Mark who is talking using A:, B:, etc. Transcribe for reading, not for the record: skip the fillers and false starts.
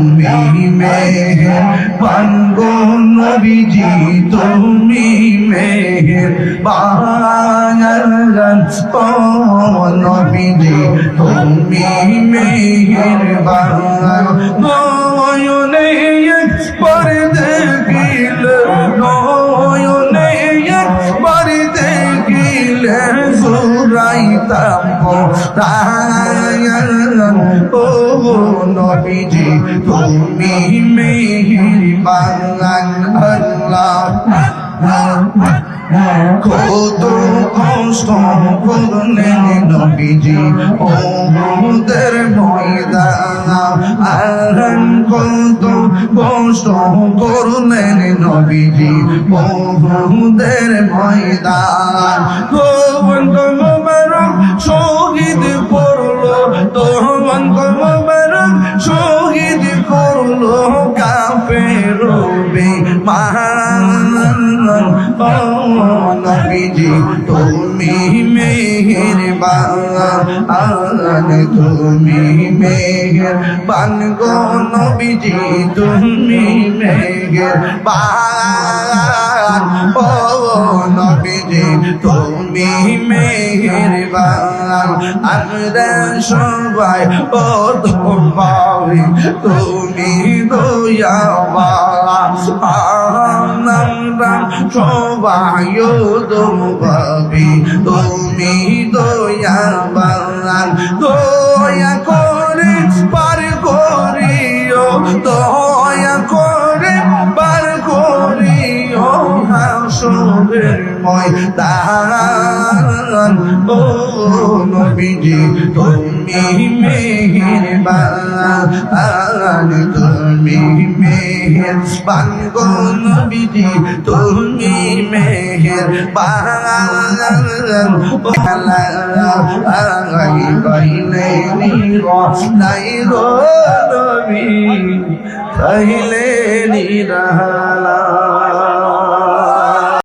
A: তুমি মেহেরবান গো নবীজি তুমি মেহেরবান ও নবীজি তুমি মেহেরবান নয়নে একবার দেখিলে নয়নে একবার দেখিলে জুড়াইতাম ও নবীজি তুমি মেহেরবান আল্লাহ কত কষ্ট করলেন নবীজি ওদের ময়দান কত কষ্ট করলেন নবীজি ওদের ময়দান মোবারক শহীদ করলো তোমার মোবারক শহীদ করলো কাফের বেঈমান ও নবীজি তুমি মেহেরবান তুমি মেহেরবান গো নবীজি তুমি মেহেরবান ও নবীজি তুমি মেহেরবান আমরা সবাই ও তোমায় তুমি দয়াবান আমরা সবাই দোভাবি তুমি দয়াবান দয়া করে পার করিও দয়া করে পার করিও হাসরের ময়দান ও নবীজি তুমি মেহেরবান তুমি মেহেরবান গো নবীজি তুমি মেহেরবান কইলে নাই গো নবী কইলে নিরালা